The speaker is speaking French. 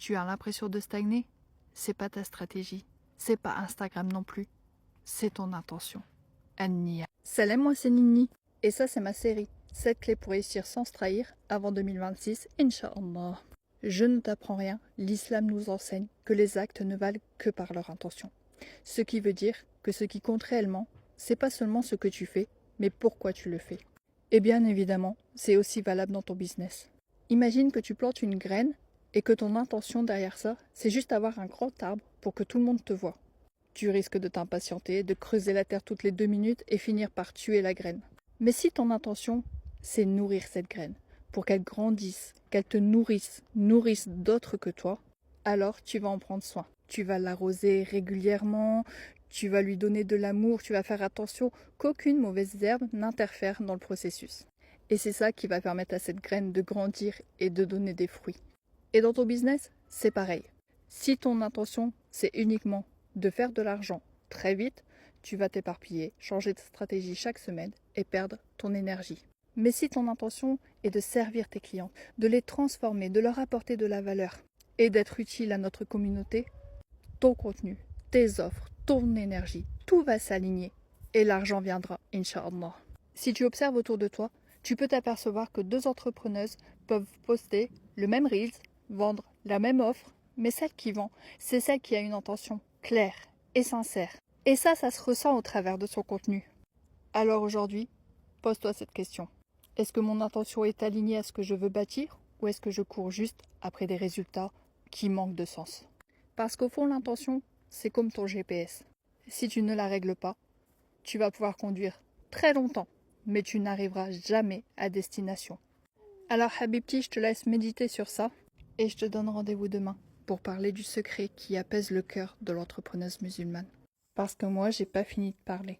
Tu as l'impression de stagner? C'est pas ta stratégie. C'est pas Instagram non plus. C'est ton intention. Annia. Salam, moi c'est Nini. Et ça, c'est ma série. 7 clés pour réussir sans se trahir avant 2026, Inch'Allah. Je ne t'apprends rien, l'islam nous enseigne que les actes ne valent que par leur intention. Ce qui veut dire que ce qui compte réellement, c'est pas seulement ce que tu fais, mais pourquoi tu le fais. Et bien évidemment, c'est aussi valable dans ton business. Imagine que tu plantes une graine et que ton intention derrière ça, c'est juste avoir un grand arbre pour que tout le monde te voie. Tu risques de t'impatienter, de creuser la terre toutes les 2 minutes et finir par tuer la graine. Mais si ton intention, c'est nourrir cette graine, pour qu'elle grandisse, qu'elle te nourrisse d'autres que toi, alors tu vas en prendre soin. Tu vas l'arroser régulièrement, tu vas lui donner de l'amour, tu vas faire attention qu'aucune mauvaise herbe n'interfère dans le processus. Et c'est ça qui va permettre à cette graine de grandir et de donner des fruits. Et dans ton business, c'est pareil. Si ton intention, c'est uniquement de faire de l'argent très vite, tu vas t'éparpiller, changer de stratégie chaque semaine et perdre ton énergie. Mais si ton intention est de servir tes clients, de les transformer, de leur apporter de la valeur et d'être utile à notre communauté, ton contenu, tes offres, ton énergie, tout va s'aligner et l'argent viendra, Inch'Allah. Si tu observes autour de toi, tu peux t'apercevoir que 2 entrepreneuses peuvent poster le même Reels, vendre la même offre, mais celle qui vend, c'est celle qui a une intention claire et sincère. Et ça se ressent au travers de son contenu. Alors aujourd'hui, pose-toi cette question. Est-ce que mon intention est alignée à ce que je veux bâtir ou est-ce que je cours juste après des résultats qui manquent de sens? Parce qu'au fond, l'intention, c'est comme ton GPS. Si tu ne la règles pas, tu vas pouvoir conduire très longtemps, mais tu n'arriveras jamais à destination. Alors Habibti, je te laisse méditer sur ça et je te donne rendez-vous demain pour parler du secret qui apaise le cœur de l'entrepreneuse musulmane. Parce que moi, j'ai pas fini de parler.